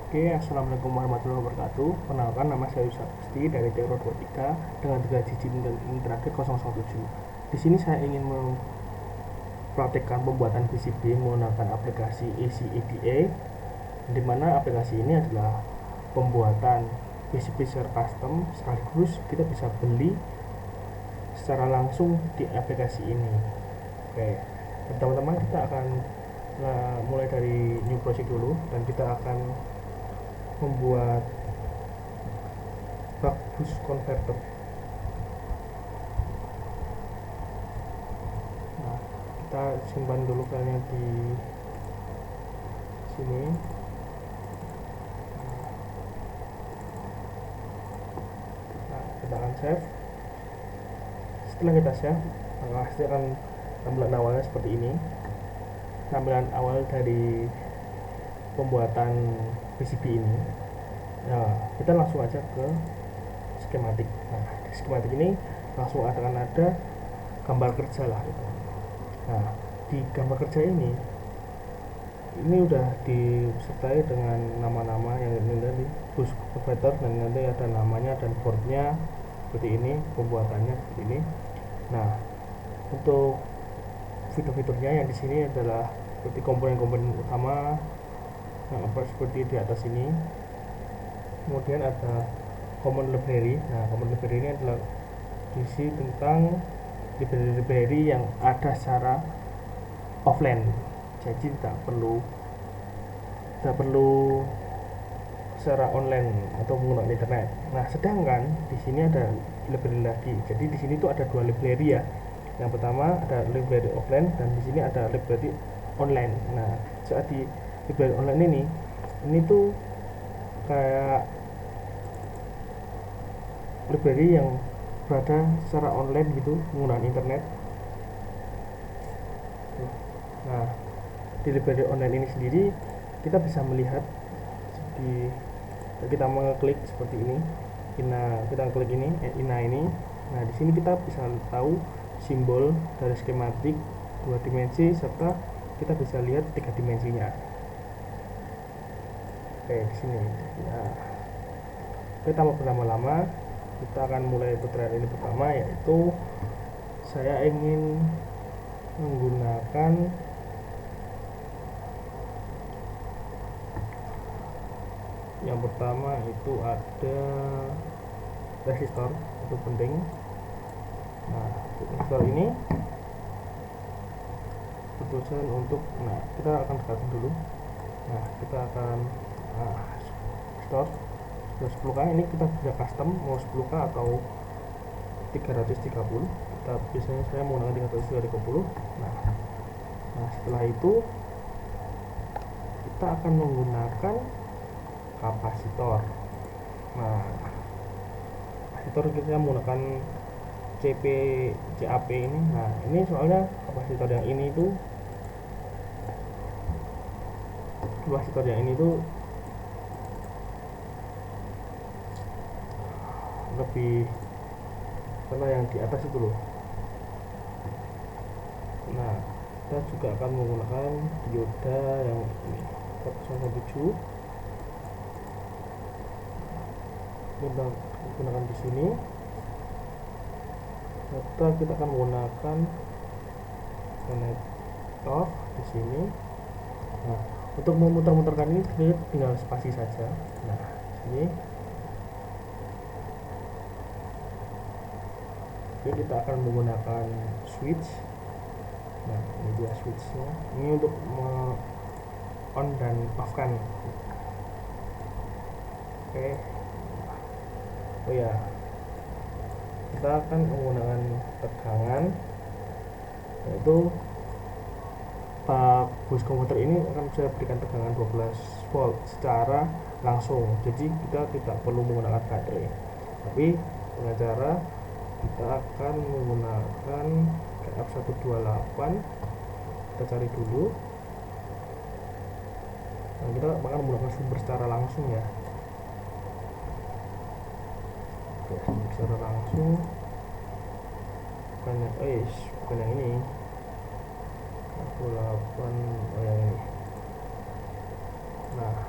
Oke, assalamualaikum warahmatullahi wabarakatuh. Perkenalkan, nama saya Yusuf Gusti dari Teoro23 dengan 3 digit dan ini terakhir 007. Di sini saya ingin mempraktekkan pembuatan PCB menggunakan aplikasi EasyEDA, di mana aplikasi ini adalah pembuatan PCB secara custom, sekaligus kita bisa beli secara langsung di aplikasi ini. Oke, teman-teman, kita akan mulai dari new project dulu dan kita akan membuat buck boost converter. Nah, kita simpan dulu filenya di sini. Nah, kita akan save. Setelah kita save, maka pasti akan tampilan awalnya seperti ini. Tampilan awal dari pembuatan PCB ini. Nah, kita langsung aja ke skematik. Nah, di skematik ini langsung akan ada gambar kerja lah gitu. Nah, di gambar kerja ini udah disertai dengan nama-nama yang ini dari boost converter, dan nanti ada namanya dan boardnya seperti ini, pembuatannya seperti ini. Nah, untuk fitur-fiturnya yang di sini adalah seperti komponen-komponen utama yang seperti di atas ini. Kemudian ada common library. Nah, common library ini adalah isi tentang library yang ada secara offline, jadi tidak perlu secara online atau menggunakan internet. Nah, sedangkan di sini ada library lagi. Jadi di sini tuh ada dua library ya. Yang pertama ada library offline dan di sini ada library online. Nah, saat di library online ini tuh kayak library yang berada secara online gitu, menggunakan internet. Nah, di library online ini sendiri kita bisa melihat di kita mengeklik seperti ini, kita klik ini ina ini. Nah, di sini kita bisa tahu simbol dari skematik 2 dimensi serta kita bisa lihat 3 dimensinya. Oke, di sini. Nah, kita mau berlama-lama, kita akan mulai tutorial ini pertama, yaitu saya ingin menggunakan yang pertama itu ada resistor, itu penting. Nah, resistor ini keputusan untuk, nah kita akan dekatkan dulu. Nah, kita akan resistor 10k ini kita bisa custom mau 10k atau 330. Kita biasanya saya menggunakan 330. Nah, setelah itu kita akan menggunakan kapasitor. Nah, kapasitor kita menggunakan CAP ini. Nah, ini soalnya kapasitor yang ini tuh lebih, karena yang di atas itu loh. Nah, kita juga akan menggunakan dioda yang ini 407. Kita gunakan di sini. Serta kita akan menggunakan konektor di sini. Nah, untuk memutar-mutarkan ini tinggal spasi saja. Nah, sini. Oke, kita akan menggunakan switch. Nah, ini dia switchnya. Ini untuk on dan off kan. Oke. Oh ya, kita akan menggunakan tegangan, yaitu buck boost converter ini akan saya berikan tegangan 12 volt secara langsung, jadi kita tidak perlu menggunakan baterai. Tapi dengan cara kita akan menggunakan KF128. Kita cari dulu. Nah, kita akan menggunakan sumber secara langsung ya. Oke, secara langsung, bukan yang ini. 8, oh yang ini. Nah,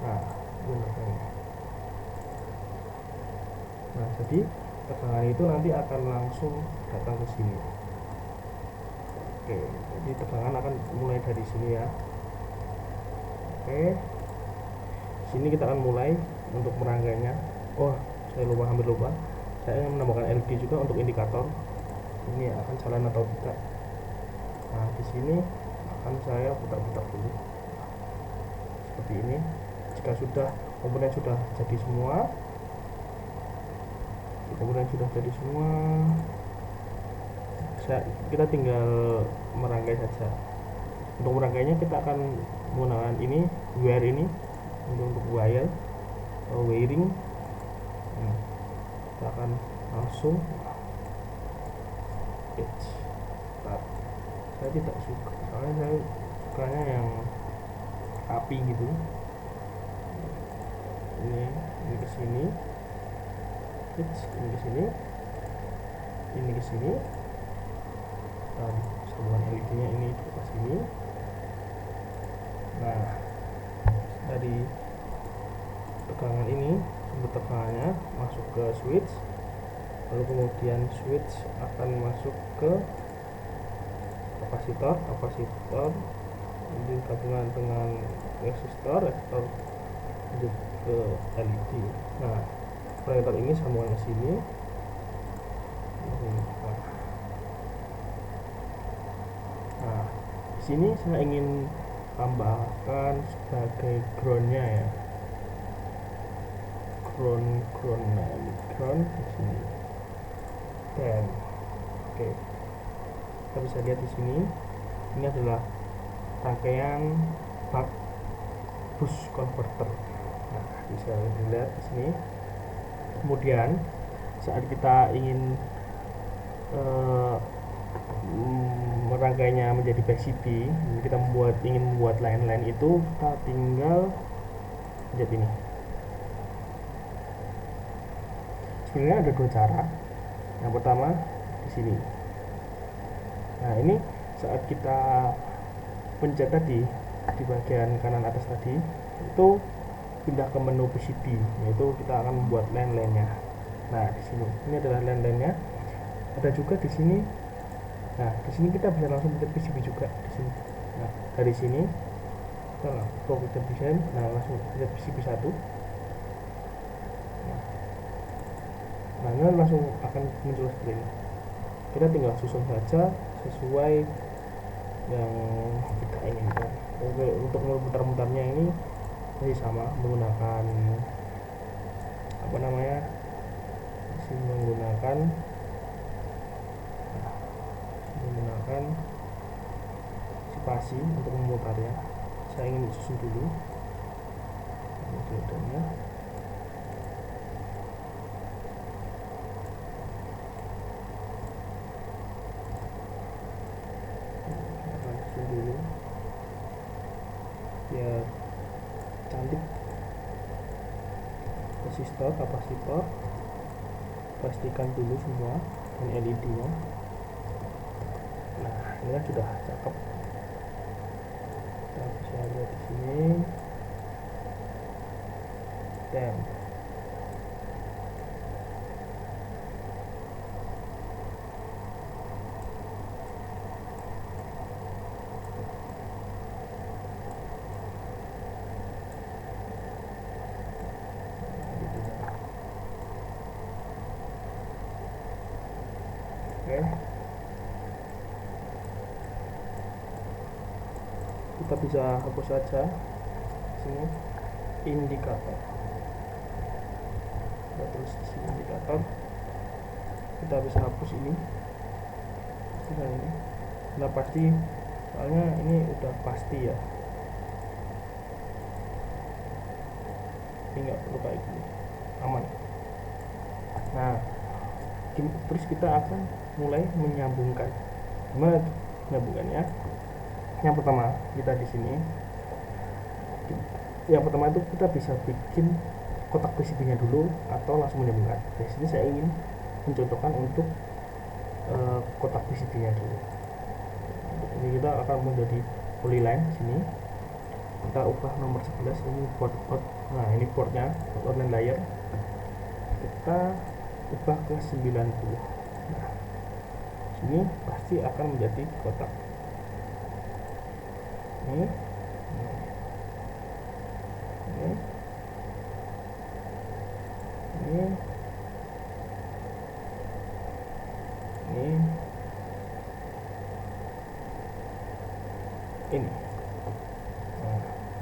Nah, nah jadi tegangan itu nanti akan langsung datang ke sini. Oke, jadi tegangan akan mulai dari sini ya. Oke, sini kita akan mulai untuk meranggainya. Oh, saya hampir lupa, saya ingin menambahkan LED juga untuk indikator ini akan jalan atau tidak. Nah, di sini akan saya putar-putar dulu seperti ini. Jika sudah komponen sudah jadi semua, kita tinggal merangkai saja. Untuk merangkainya kita akan menggunakan ini, wire ini untuk wire atau wiring. Kita akan langsung start. Saya tidak suka, soalnya saya sukanya yang api gitu. Ini ke sini, ini ke sini, ini ke sini, dan sambungan LED nya ini ke sini. Nah, dari tegangan ini, sumber tegangannya masuk ke switch, lalu kemudian switch akan masuk ke kapasitor ini gabungan dengan resistor lanjut ke LED. Nah, proyektor ini sambungan ke sini. Nah, di sini saya ingin tambahkan sebagai groundnya ya, ground di sini. Dan oke, kita bisa lihat di sini, ini adalah rangkaian buck boost converter. Nah, bisa dilihat di sini. Kemudian saat kita ingin merangkainya menjadi PCB, kita ingin membuat line-line itu, kita tinggal pencet ini. Sebenarnya ada dua cara. Yang pertama di sini. Nah, ini saat kita pencet tadi di bagian kanan atas tadi, itu pindah ke menu PCB, yaitu kita akan membuat line-line-nya. Nah, di sini ini adalah line-line-nya. Ada juga di sini. Nah, di sini kita bisa langsung pencet PCB juga di sini. Nah, dari sini kita langsung pencet desain. Nah, langsung pencet PCB 1. Nah, ini langsung akan muncul seperti ini. Kita tinggal susun saja sesuai yang kita inginkan. Oke, untuk memutar-mutarnya ini masih sama, menggunakan spasi untuk memutarnya. Saya ingin susun dulu diodonya. Dulu ya, cantik. Resistor, kapasitor, pastikan dulu semua, dan LED nya. Nah, ini kan sudah cakep. Kita bisa lihat di sini. Dan oke, kita bisa hapus saja sini indikator. Kita tulis di sini indikator. Kita bisa hapus ini. Nah, ini udah pasti, soalnya ini udah pasti ya. Ini nggak perlu kayak gini, aman. Nah, terus kita akan mulai menyambungkan. Gimana menyambungkannya? Yang pertama, kita di sini. Yang pertama itu kita bisa bikin kotak PCB-nya dulu atau langsung menyambungkan. Di sini saya ingin mencontohkan untuk kotak PCB-nya dulu. Ini kita akan menjadi polyline sini. kita ubah nomor 11, ini port out. Nah ini portnya, port outline layer, kita ubah ke 90. Nah sini pasti akan menjadi kotak ini, ini, ini, ini.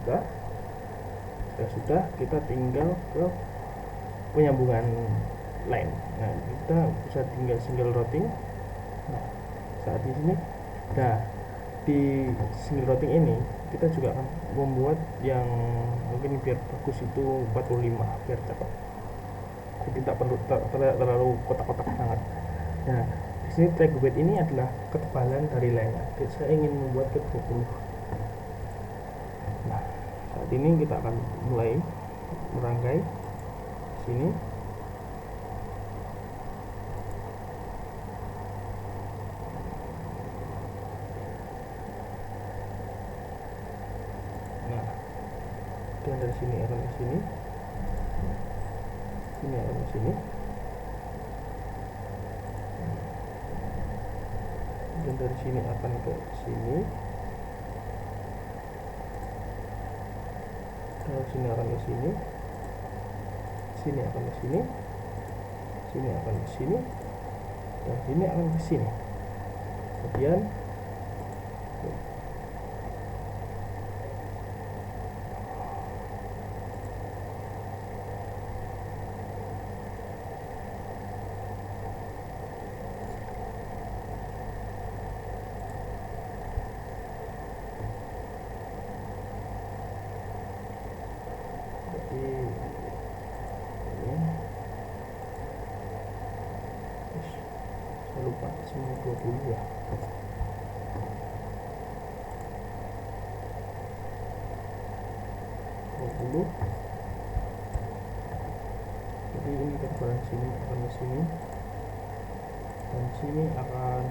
Nah, sudah kita tinggal ke penyambungan line. Nah, kita bisa tinggal single routing. Nah, saat di sini, nah di single routing ini kita juga akan membuat yang mungkin biar bagus itu 45 biar cakep. Jadi tidak perlu terlalu kotak-kotak sangat. Nah, di sini track width ini adalah ketebalan dari line-nya. Saya ingin membuat ke 20. Nah, saat ini kita akan mulai merangkai sini. Nah, dan dari sini akan ke sini, sini akan ke sini, dan dari sini akan ke sini, dari sini akan ke sini, sini akan ke sini, sini akan ke sini, dan ini akan ke sini. Kemudian saya lupa semua 20 ya. Jadi ini ketebalan sini akan ke sini, dan sini akan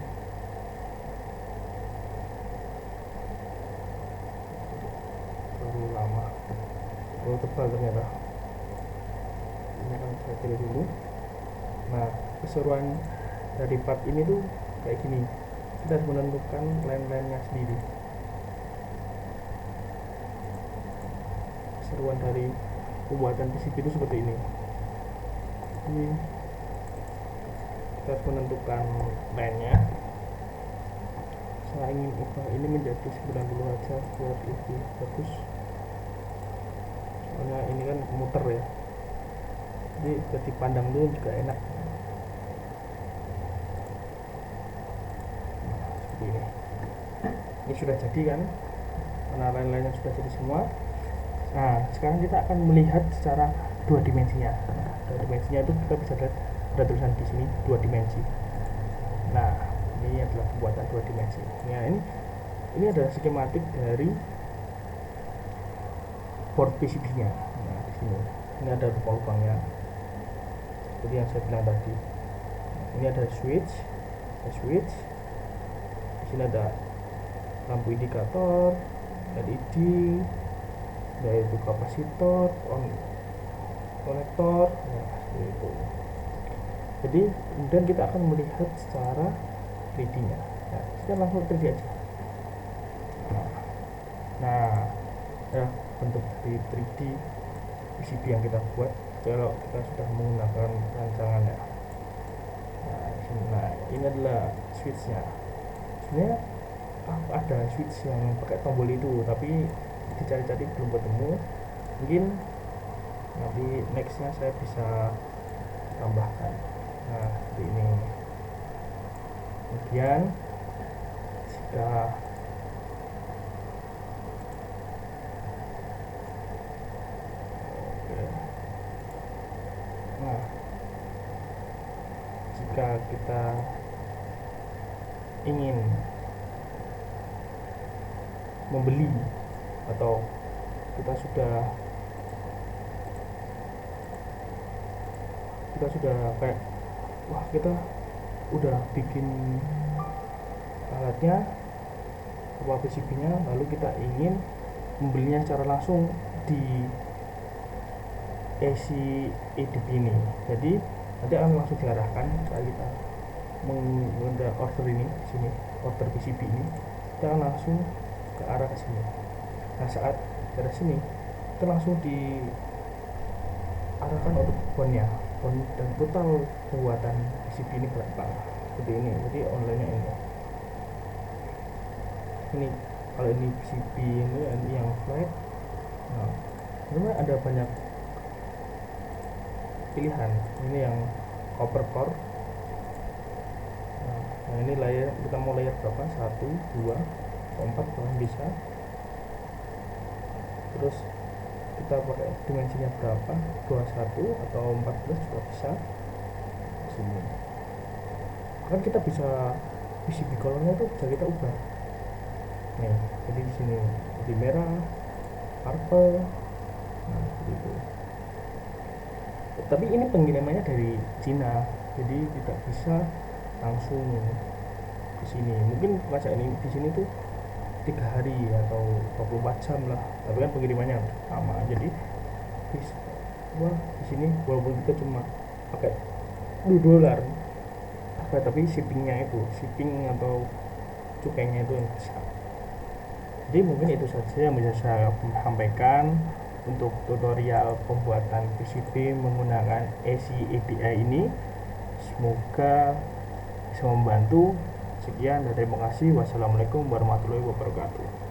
terlalu lama, terlalu tebal ternyata. Ini akan saya pilih dulu. Nah, keseruan dari part ini tuh kayak gini, kita harus menentukan line-line-nya sendiri. Keseruan dari pembuatan PCB itu seperti ini. Jadi kita harus menentukan line-nya. Saya ingin ubah ini menjadi 90 aja buat lebih bagus, soalnya ini kan muter ya, jadi buat dipandang dulu juga enak. Seperti ini sudah jadi kan, karena line-line sudah jadi semua. Nah, sekarang kita akan melihat secara dua dimensinya. Nah, dua dimensinya itu kita bisa lihat ada tulisan di sini 2 dimensi. Nah, ini adalah pembuatan 2 dimensi. Nah, ini adalah skematik dari port PCB-nya. Nah, di sini ini ada lubang-lubangnya seperti yang saya bilang tadi. Ini ada switch. Di sini ada lampu indikator, LED, yaitu kapasitor, konektor. Nah, seperti itu. Jadi kemudian kita akan melihat secara 3D-nya. Nah, kita langsung 3D aja. Nah, ya bentuk dari 3D PCB yang kita buat kalau kita sudah menggunakan rancangannya. Nah, ini adalah switchnya. Sebenarnya ada switch yang pakai tombol itu, tapi dicari-cari belum ketemu. Mungkin nanti nextnya saya bisa tambahkan. Nah, seperti ini. Kemudian jika jika kita ingin membeli atau kita sudah kayak wah, kita udah bikin alatnya apa PCB-nya, lalu kita ingin membelinya secara langsung di EDP ini. Jadi nanti akan langsung diarahkan saat kita order ini di sini, order PCB ini kita akan langsung ke arah ke sini. Nah saat dari sini kita langsung diarahkan untuk bonnya, dan total pembuatan PCB ini berapa seperti ini. Jadi online-nya ini kalau ini PCB ini yang flat. Nah ini ada banyak pilihan. Ini yang copper core. Nah ini layer, kita mau layer berapa, 1, 2, 4 bahkan bisa. Terus kita pakai dimensinya berapa, 21 atau 14 juga bisa. Sini kan kita bisa PCB colornya itu bisa kita ubah nih, jadi di sini jadi merah, purple, nah begitu. Tapi ini pengirimannya dari Cina, jadi tidak bisa langsung ke sini. Mungkin baca ini di sini tuh 3 hari atau 24 jam lah, tapi kan pengirimannya sama. Jadi di sini walaupun kita cuma pakai $2 tapi shipping atau cukainya itu yang besar. Jadi mungkin itu saja yang bisa saya sampaikan untuk tutorial pembuatan PCB menggunakan ECADI ini. Semoga bisa membantu. Sekian dan terima kasih. Wassalamualaikum warahmatullahi wabarakatuh.